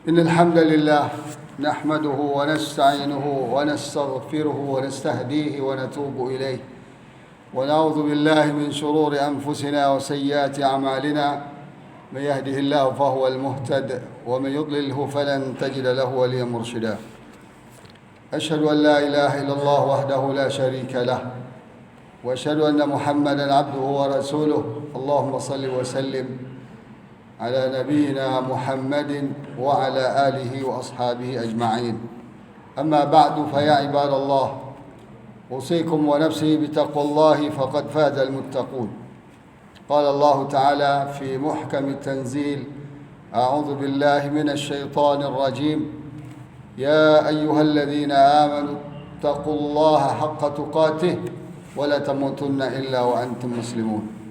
إن الحمد لله نحمده ونستعينه ونستغفره ونستهديه ونتوب إليه ونعوذ بالله من شرور أنفسنا وسيئات أعمالنا من يهده الله فهو المهتد ومن يضلله فلن تجد له وليا مرشدا أشهد أن لا إله إلا الله وحده لا شريك له وأشهد أن محمدا عبده ورسوله اللهم صل وسلم على نبينا محمد وعلى آله وأصحابه أجمعين أما بعد فيا عباد الله أوصيكم ونفسي بتقوى الله فقد فاز المتقون قال الله تعالى في محكم التنزيل أعوذ بالله من الشيطان الرجيم يا أيها الذين آمنوا اتقوا الله حق تقاته ولا تموتن إلا وأنتم مسلمون.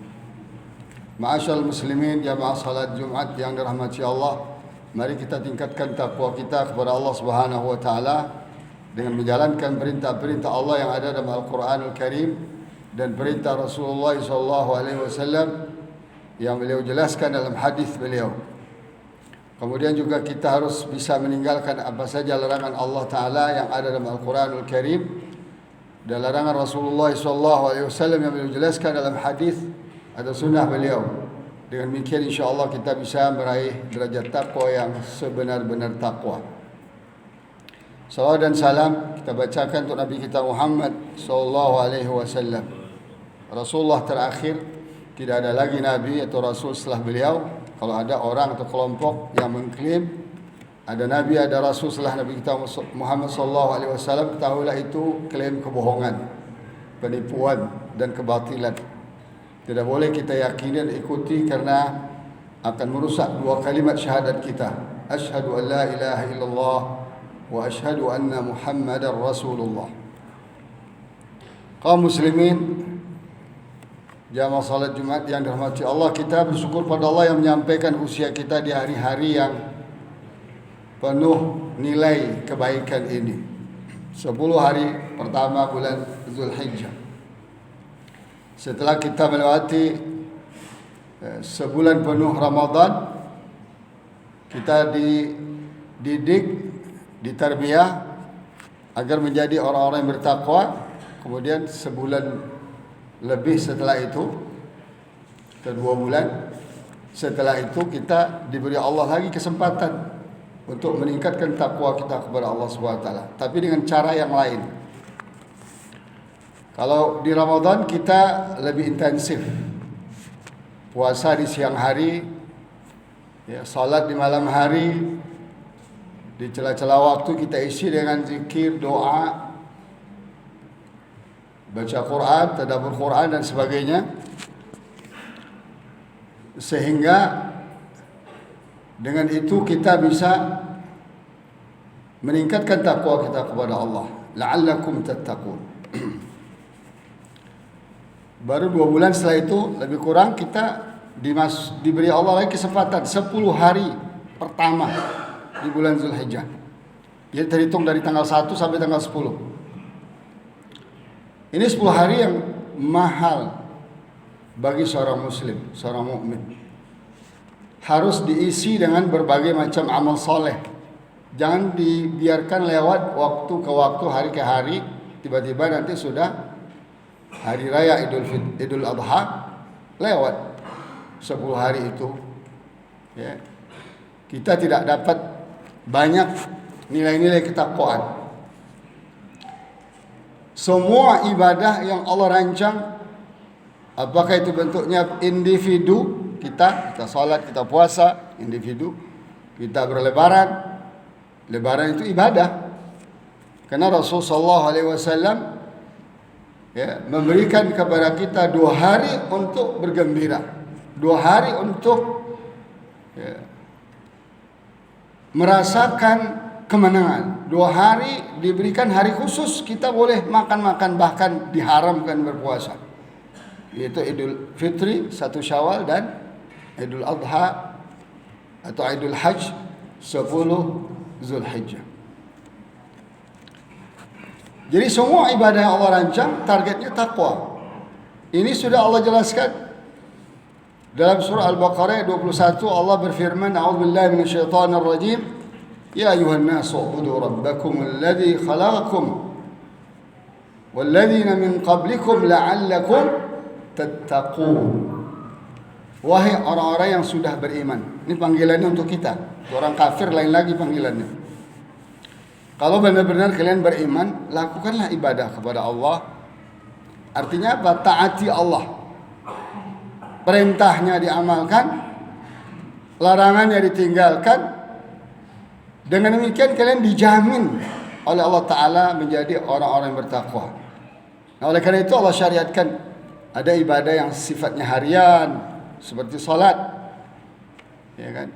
Ma'asyiral muslimin, jamaah salat Jumat yang dirahmati Allah, mari kita tingkatkan takwa kita kepada Allah Subhanahu wa taala dengan menjalankan perintah-perintah Allah yang ada dalam Al-Qur'anul Karim dan perintah Rasulullah sallallahu alaihi wasallam yang beliau jelaskan dalam hadis beliau. Kemudian juga kita harus bisa meninggalkan apa saja larangan Allah taala yang ada dalam Al-Qur'anul Karim dan larangan Rasulullah sallallahu alaihi wasallam yang beliau jelaskan dalam hadis atau sunnah beliau. Dengan demikian insyaAllah kita bisa meraih derajat takwa yang sebenar-benar takwa. Salawat dan salam kita bacakan untuk Nabi kita Muhammad sallallahu alaihi wasallam. Rasulullah terakhir, tidak ada lagi Nabi atau Rasul setelah beliau. Kalau ada orang atau kelompok yang mengklaim ada Nabi, ada Rasul setelah Nabi kita Muhammad sallallahu alaihi wasallam, ketahuilah itu klaim kebohongan, penipuan dan kebatilan. Tidak boleh kita yakini dan ikuti karena akan merusak dua kalimat syahadat kita. Asyhadu an la ilaha illallah wa asyhadu anna Muhammadar Rasulullah. Kaum muslimin, jamaah salat Jumat yang dirahmati Allah, kita bersyukur pada Allah yang menyampaikan usia kita di hari-hari yang penuh nilai kebaikan ini. 10 hari pertama bulan Zulhijjah. Setelah kita melewati sebulan penuh Ramadan, kita dididik, ditarbiyah agar menjadi orang-orang yang bertakwa. Kemudian sebulan lebih setelah itu, ke 2 bulan setelah itu, kita diberi Allah lagi kesempatan untuk meningkatkan takwa kita kepada Allah Subhanahu wa taala, tapi dengan cara yang lain. Kalau di Ramadan kita lebih intensif, puasa di siang hari, ya, salat di malam hari, di celah-celah waktu kita isi dengan zikir, doa, baca Quran, tadabbur Quran dan sebagainya, sehingga dengan itu kita bisa meningkatkan takwa kita kepada Allah. La'allakum tattaqun. Baru 2 bulan setelah itu, lebih kurang kita diberi Allah lagi kesempatan 10 hari pertama di bulan Zulhijjah. Jadi terhitung dari tanggal 1 sampai tanggal 10. Ini 10 hari yang mahal bagi seorang muslim, seorang mukmin. Harus diisi dengan berbagai macam amal soleh. Jangan dibiarkan lewat waktu ke waktu, hari ke hari. Tiba-tiba nanti sudah hari raya Idul Adha lewat 10 hari itu, ya, kita tidak dapat banyak nilai-nilai ketakwaan. Semua ibadah yang Allah rancang, apakah itu bentuknya individu, kita salat, kita puasa, individu, kita berlebaran, lebaran itu ibadah. Karena Rasulullah sallallahu alaihi wasallam, ya, memberikan kepada kita 2 hari untuk bergembira, 2 hari untuk, ya, merasakan kemenangan. 2 hari diberikan hari khusus, kita boleh makan-makan, bahkan diharamkan berpuasa, yaitu Idul Fitri 1 Syawal dan Idul Adha atau Idul Hajj 10 Zulhijjah. Jadi semua ibadah yang Allah rancang targetnya takwa. Ini sudah Allah jelaskan dalam surah Al-Baqarah 21. Allah berfirman, "A'udzubillahi minasyaitonir rajim. Ya ayuhan nasu ubudu rabbakum alladhi khalaqakum walladzina min qablikum la'allakum tattaqun. Wahai orang-orang yang sudah beriman. Ini panggilannya untuk kita. Orang kafir lain lagi panggilannya. Kalau benar-benar kalian beriman, lakukanlah ibadah kepada Allah. Artinya apa? Taati Allah. Perintahnya diamalkan, larangannya ditinggalkan. Dengan demikian kalian dijamin oleh Allah Ta'ala menjadi orang-orang yang bertakwa. Nah, oleh karena itu Allah syariatkan ada ibadah yang sifatnya harian seperti salat, ya kan?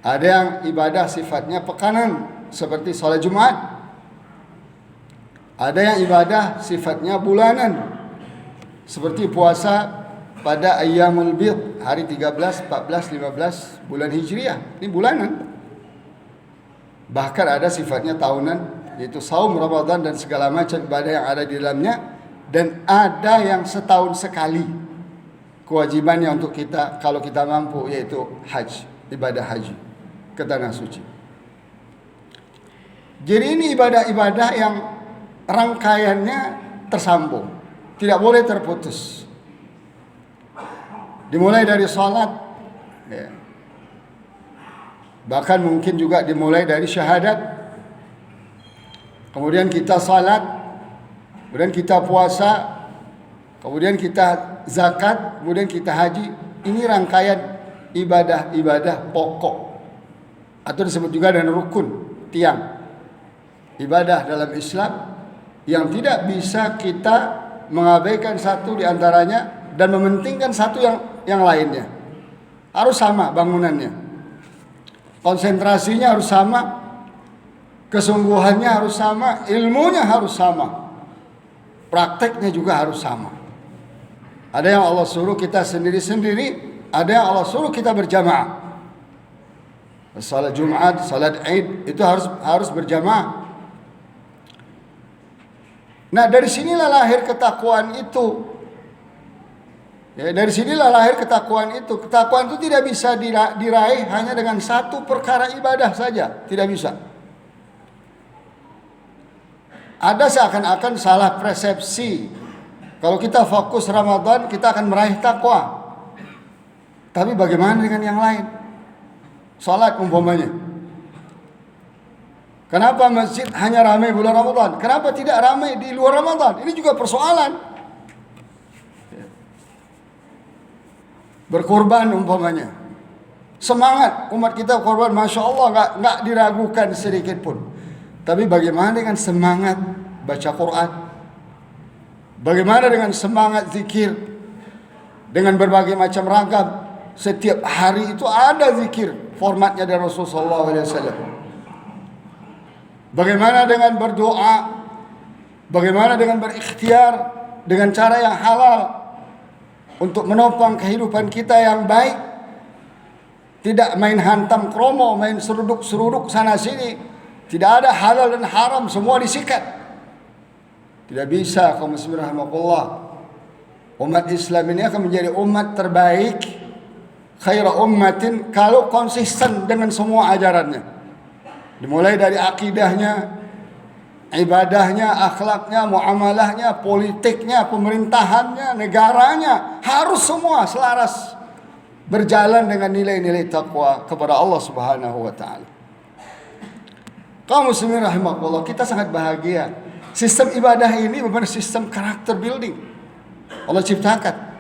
Ada yang ibadah sifatnya pekanan seperti salat Jumat. Ada yang ibadah sifatnya bulanan seperti puasa pada ayyamul bid, hari 13, 14, 15 bulan Hijriah. Ini bulanan. Bahkan ada sifatnya tahunan, yaitu saum Ramadan dan segala macam ibadah yang ada di dalamnya. Dan ada yang setahun sekali kewajibannya untuk kita kalau kita mampu, yaitu haji, ibadah haji ke tanah suci. Jadi ini ibadah-ibadah yang rangkaiannya tersambung, tidak boleh terputus. Dimulai dari salat, ya. Bahkan mungkin juga dimulai dari syahadat. Kemudian kita salat, kemudian kita puasa, kemudian kita zakat, kemudian kita haji. Ini rangkaian ibadah-ibadah pokok, atau disebut juga dengan rukun, tiang ibadah dalam Islam yang tidak bisa kita mengabaikan satu di antaranya dan mementingkan satu yang lainnya. Harus sama bangunannya, konsentrasinya harus sama, kesungguhannya harus sama, ilmunya harus sama, prakteknya juga harus sama. Ada yang Allah suruh kita sendiri-sendiri, ada yang Allah suruh kita berjamaah. Salat Jumat, salat Id itu harus berjamaah. Nah, dari sinilah lahir ketakwaan itu. Ya, dari sinilah lahir ketakwaan itu. Ketakwaan itu tidak bisa diraih hanya dengan satu perkara ibadah saja, tidak bisa. Ada seakan-akan salah persepsi. Kalau kita fokus Ramadan, kita akan meraih takwa. Tapi bagaimana dengan yang lain? Salat umpamanya. Kenapa masjid hanya ramai bulan Ramadan? Kenapa tidak ramai di luar Ramadan? Ini juga persoalan. Berkorban umpamanya. Semangat umat kita korban, Masya Allah, nggak diragukan sedikit pun. Tapi bagaimana dengan semangat baca Quran? Bagaimana dengan semangat zikir? Dengan berbagai macam ragam. Setiap hari itu ada zikir. Formatnya dari Rasulullah SAW. Bagaimana dengan berdoa? Bagaimana dengan berikhtiar dengan cara yang halal untuk menopang kehidupan kita yang baik? Tidak main hantam kromo, main seruduk sana sini. Tidak ada halal dan haram, semua disikat. Tidak bisa, kaum muslimin rahimakumullah. Umat Islam ini akan menjadi umat terbaik, khairu ummatin, kalau konsisten dengan semua ajarannya. Dimulai dari akidahnya, ibadahnya, akhlaknya, muamalahnya, politiknya, pemerintahannya, negaranya, harus semua selaras berjalan dengan nilai-nilai takwa kepada Allah Subhanahu wa taala. Kaum muslimin rahimakumullah, kita sangat bahagia. Sistem ibadah ini benar sistem karakter building. Allah ciptakan.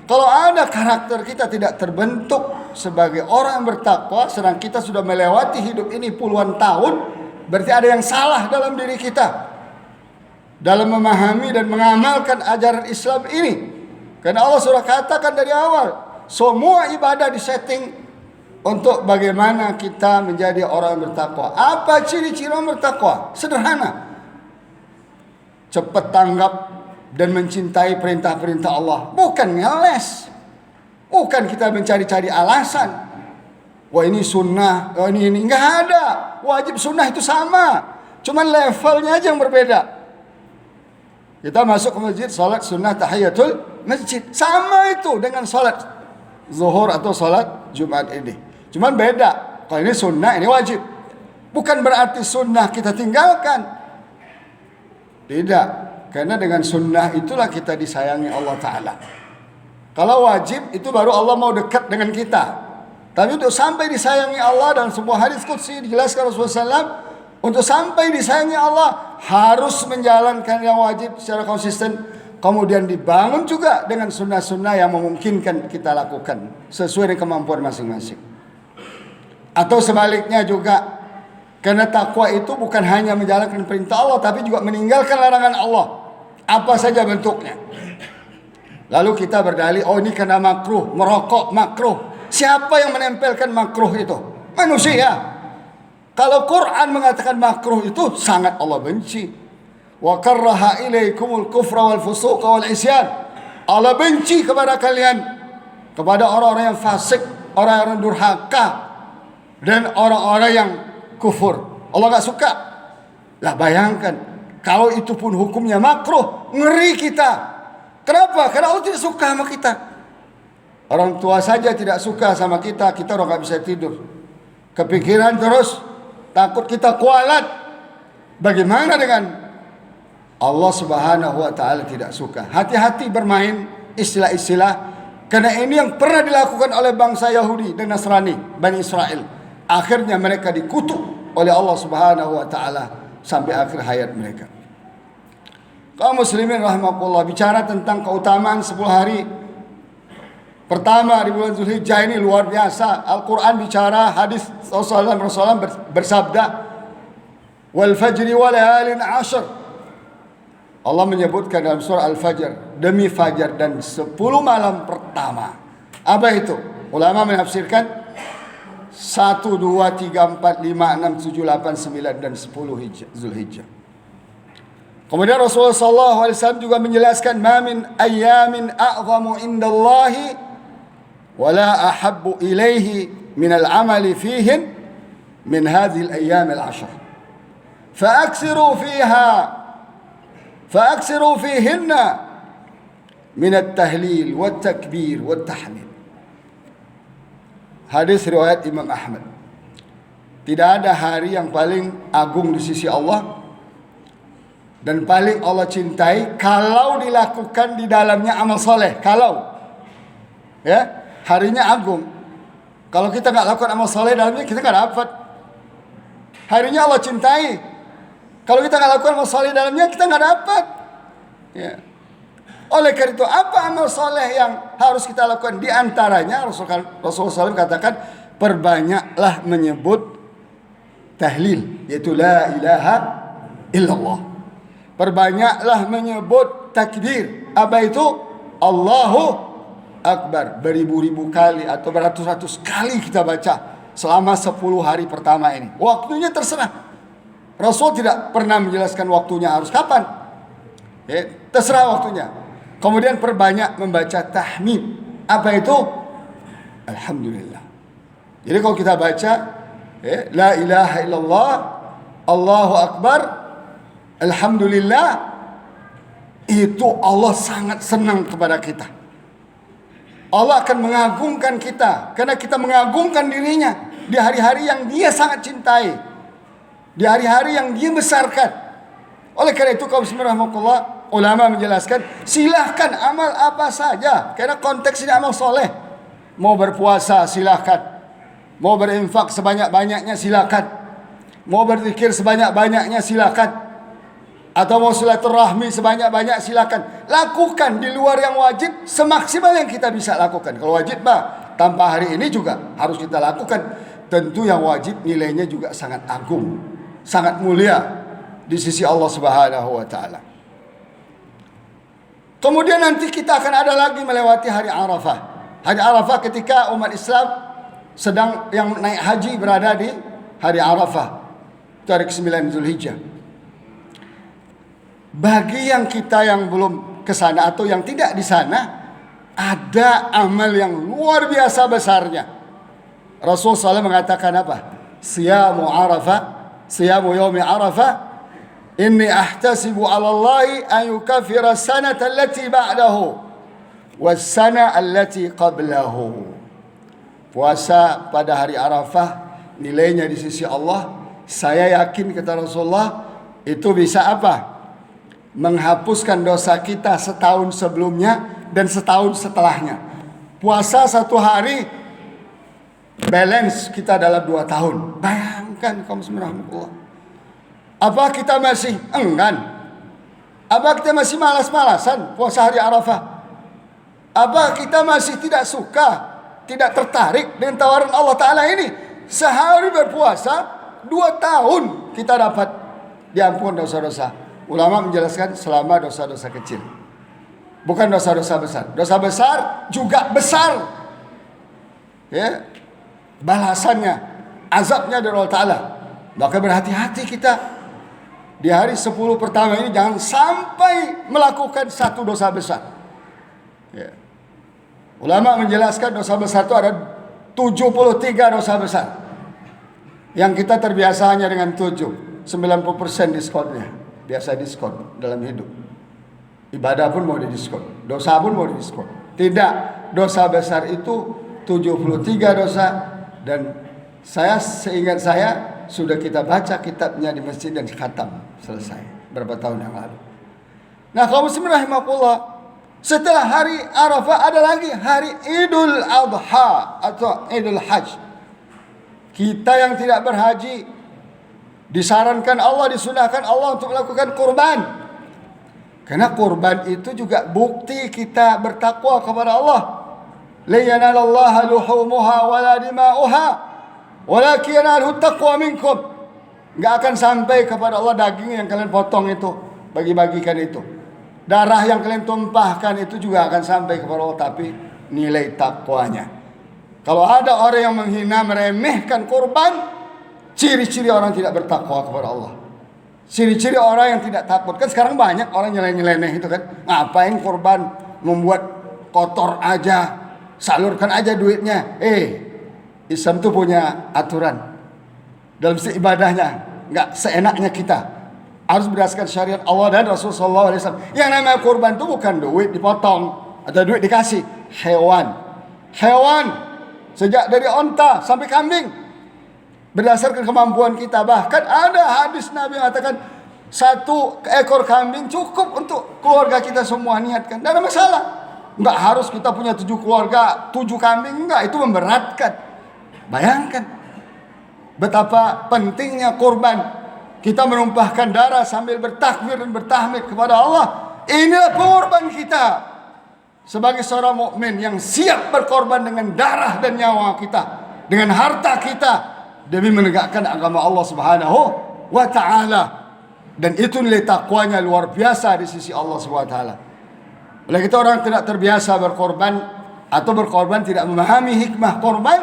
Kalau ada karakter kita tidak terbentuk sebagai orang yang bertakwa, sedang kita sudah melewati hidup ini puluhan tahun, berarti ada yang salah dalam diri kita dalam memahami dan mengamalkan ajaran Islam ini. Karena Allah sudah katakan dari awal, semua ibadah disetting untuk bagaimana kita menjadi orang yang bertakwa. Apa ciri-ciri orang bertakwa? Sederhana. Cepat tanggap dan mencintai perintah-perintah Allah. Bukan ngeles. Bukan kita mencari-cari alasan. Wah ini sunnah, wah ini. Enggak ada. Wajib sunnah itu sama. Cuman levelnya aja yang berbeda. Kita masuk ke masjid, salat sunnah tahiyatul masjid. Sama itu dengan salat zuhur atau salat Jumat ini. Cuman beda. Kalau ini sunnah, ini wajib. Bukan berarti sunnah kita tinggalkan. Tidak. Karena dengan sunnah itulah kita disayangi Allah Ta'ala. Kalau wajib itu baru Allah mau dekat dengan kita. Tapi untuk sampai disayangi Allah, dan sebuah hadis qudsi dijelaskan Rasulullah SAW, untuk sampai disayangi Allah harus menjalankan yang wajib secara konsisten. Kemudian dibangun juga dengan sunnah-sunnah yang memungkinkan kita lakukan sesuai dengan kemampuan masing-masing. Atau sebaliknya juga, karena takwa itu bukan hanya menjalankan perintah Allah, tapi juga meninggalkan larangan Allah, apa saja bentuknya. Lalu kita berdalih, oh ini karena makruh, merokok makruh. Siapa yang menempelkan makruh itu? Manusia. Kalau Quran mengatakan makruh itu sangat Allah benci. Wa karraha ilaikumul kufra wal fusuqa wal isyan. Allah benci kepada kalian, kepada orang-orang yang fasik, orang-orang durhaka, dan orang-orang yang kufur. Allah gak suka. Lah bayangkan, kalau itu pun hukumnya makruh, ngeri kita. Kenapa? Karena Allah tidak suka sama kita. Orang tua saja tidak suka sama kita, kita udah gak bisa tidur. Kepikiran terus, takut kita kualat. Bagaimana dengan Allah Subhanahu wa Ta'ala tidak suka? Hati-hati bermain istilah-istilah, karena ini yang pernah dilakukan oleh bangsa Yahudi dan Nasrani, Bani Israel. Akhirnya mereka dikutuk oleh Allah Subhanahu wa Ta'ala sampai akhir hayat mereka. Kaum muslimin rahimakumullah, bicara tentang keutamaan 10 hari pertama di bulan Zulhijjah ini luar biasa. Al-Quran bicara, hadis Rasulullah SAW bersabda, wal fajri wa layalin ashr. Allah menyebutkan dalam surah Al-Fajr, demi fajar dan 10 malam pertama. Apa itu? Ulama menafsirkan 1, 2, 3, 4, 5, 6, 7, 8, 9 dan 10 Zulhijjah. Kemudian Rasulullah SAW juga menjelaskan, ma min ayyamin a'zamu indallahi wa la ahabbu ilaihi min al-amali fihin min hadhihi al-ayyam al-ashr. فأكثروا فيهن من التهليل والتكبير والتحميد. Hadis riwayat Imam Ahmad. Tidak ada hari yang paling agung di sisi Allah dan paling Allah cintai kalau dilakukan di dalamnya amal soleh. Kalau ya, harinya agung. Kalau kita nggak lakukan amal soleh dalamnya, kita nggak dapat. Harinya Allah cintai. Kalau kita nggak lakukan amal soleh dalamnya, kita nggak dapat. Ya. Oleh karena itu, apa amal soleh yang harus kita lakukan? Di antaranya Rasulullah SAW katakan, perbanyaklah menyebut tahlil, yaitu la ilaha illallah. Perbanyaklah menyebut takbir. Apa itu? Allahu Akbar. Beribu-ribu kali atau beratus-ratus kali kita baca selama 10 hari pertama ini. Waktunya terserah. Rasul tidak pernah menjelaskan waktunya harus kapan. Ya, terserah waktunya. Kemudian perbanyak membaca tahmid. Apa itu? Alhamdulillah. Jadi kalau kita baca la ilaha illallah, Allahu Akbar, Alhamdulillah, itu Allah sangat senang kepada kita. Allah akan mengagungkan kita karena kita mengagungkan dirinya di hari-hari yang Dia sangat cintai, di hari-hari yang Dia besarkan. Oleh karena itu kaum muslimin rahimakumullah, ulama menjelaskan, silahkan amal apa saja, karena konteks ini amal soleh. Mau berpuasa silahkan, mau berinfak sebanyak-banyaknya silahkan, mau berzikir sebanyak-banyaknya silahkan, atau mau silaturahmi sebanyak-banyak silahkan. Lakukan di luar yang wajib semaksimal yang kita bisa lakukan. Kalau wajib tanpa hari ini juga harus kita lakukan. Tentu yang wajib nilainya juga sangat agung, sangat mulia di sisi Allah Subhanahu wa Ta'ala. Kemudian nanti kita akan ada lagi melewati hari Arafah. Hari Arafah ketika umat Islam sedang yang naik haji berada di hari Arafah, tarik 9 Zulhijjah. Bagi yang kita yang belum ke sana atau yang tidak di sana, ada amal yang luar biasa besarnya. Rasulullah SAW mengatakan apa? Siyamu Arafah, siyamu yaumi Arafah, inni ahtasibu 'ala Allahi an yukaffira sanata allati ba'dahu was sana allati qablahu. Puasa pada hari Arafah nilainya di sisi Allah Saya yakin kata Rasulullah itu bisa apa? Menghapuskan dosa kita setahun sebelumnya dan setahun setelahnya. Puasa 1 hari balance kita dalam 2 tahun. Bayangkan kaum rahmatullah. Apa kita masih enggan? Apa kita masih malas-malasan puasa hari Arafah? Apa kita masih tidak suka, tidak tertarik dengan tawaran Allah Ta'ala ini? Sehari berpuasa 2 tahun kita dapat diampun dosa-dosa. Ulama menjelaskan selama dosa-dosa kecil, bukan dosa-dosa besar. Dosa besar juga besar, ya, balasannya, azabnya dari Allah Ta'ala. Maka berhati-hati kita di hari 10 pertama ini, jangan sampai melakukan satu dosa besar, ya. Ulama menjelaskan dosa besar itu ada 73 dosa besar. Yang kita terbiasa hanya dengan 7, 90% diskonnya. Biasa diskon dalam hidup. Ibadah pun mau didiskon, dosa pun mau didiskon. Tidak, dosa besar itu 73 dosa. Dan seingat saya sudah kita baca kitabnya di masjid dan khatam selesai berapa tahun yang lalu. Nah, kaum muslimin rahimakumullah, setelah hari Arafah ada lagi hari Idul Adha atau Idul Hajj. Kita yang tidak berhaji disarankan Allah, disunahkan Allah untuk melakukan kurban. Karena kurban itu juga bukti kita bertakwa kepada Allah. La yanalallaha luhumuha wala dima'uha walakin yanaluhu taqwa minkum. Enggak akan sampai kepada Allah daging yang kalian potong itu, bagi-bagikan itu. Darah yang kalian tumpahkan itu juga akan sampai kepada Allah, tapi nilai takwanya. Kalau ada orang yang menghina, meremehkan kurban, ciri-ciri orang tidak bertakwa kepada Allah. Ciri-ciri orang yang tidak takut. Kan sekarang banyak orang nyeleneh itu kan. Ngapain kurban, membuat kotor aja, salurkan aja duitnya. Islam tuh punya aturan dalam ibadahnya, nggak seenaknya kita. Harus berdasarkan syariat Allah dan Rasulullah SAW. Yang namanya kurban itu bukan duit dipotong atau duit dikasih. Hewan. Sejak dari onta sampai kambing, berdasarkan kemampuan kita. Bahkan ada hadis Nabi mengatakan 1 ekor kambing cukup untuk keluarga kita semua, niatkan. Tidak ada masalah. Enggak harus kita punya 7 keluarga, 7 kambing. Enggak, itu memberatkan. Bayangkan betapa pentingnya kurban. Kita menumpahkan darah sambil bertakbir dan bertahmid kepada Allah. Inilah pengorban kita sebagai seorang mukmin yang siap berkorban dengan darah dan nyawa kita, dengan harta kita, demi menegakkan agama Allah Subhanahu wa ta'ala. Dan itu nilai takwanya luar biasa di sisi Allah Subhanahu wa ta'ala. Oleh kita orang tidak terbiasa berkorban atau berkorban tidak memahami hikmah korban,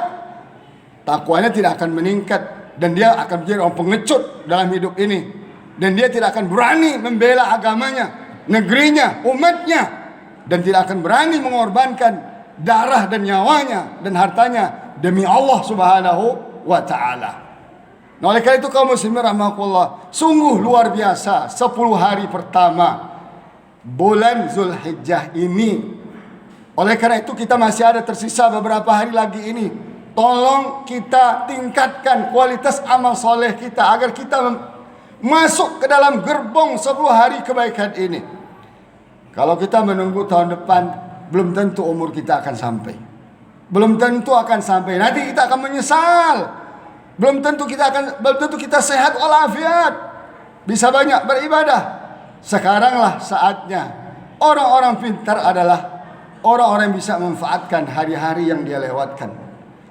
takwanya tidak akan meningkat dan dia akan menjadi orang pengecut dalam hidup ini. Dan dia tidak akan berani membela agamanya, negerinya, umatnya, dan tidak akan berani mengorbankan darah dan nyawanya dan hartanya demi Allah Subhanahu wa ta'ala. Nah, oleh karena itu kaum muslimin rahmatullah, sungguh luar biasa 10 hari pertama bulan Zulhijjah ini. Oleh karena itu kita masih ada tersisa beberapa hari lagi ini. Tolong kita tingkatkan kualitas amal soleh kita agar kita masuk ke dalam gerbong 10 hari kebaikan ini. Kalau kita menunggu tahun depan, belum tentu umur kita akan sampai. Belum tentu akan sampai. Nanti kita akan menyesal. Belum tentu kita sehat walafiat. Bisa banyak beribadah. Sekaranglah saatnya. Orang-orang pintar adalah orang-orang yang bisa memanfaatkan hari-hari yang dia lewatkan.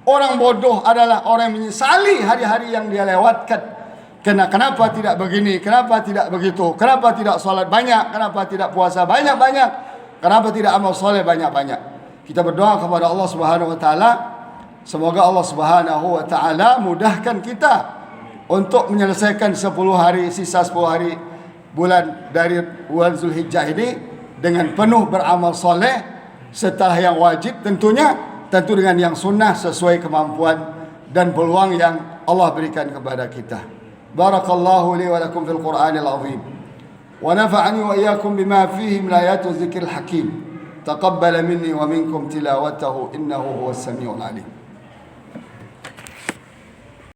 Orang bodoh adalah orang yang menyesali hari-hari yang dia lewatkan. Kenapa tidak begini? Kenapa tidak begitu? Kenapa tidak sholat banyak? Kenapa tidak puasa banyak-banyak? Kenapa tidak amal soleh banyak-banyak? Kita berdoa kepada Allah Subhanahu wa ta'ala. Semoga Allah Subhanahu wa ta'ala mudahkan kita untuk menyelesaikan 10 hari, sisa 10 hari bulan dari bulan Zulhijjah ini dengan penuh beramal soleh. Setelah yang wajib tentu dengan yang sunnah sesuai kemampuan dan peluang yang Allah berikan kepada kita. Barakallahu li wa lakum fil Qur'anil azim. Wa nafa'ani wa iyyakum bima fihi min ayati dzikril hakim. Taqabbal minni wa minkum tilawatahu innahu huwas samiul alim.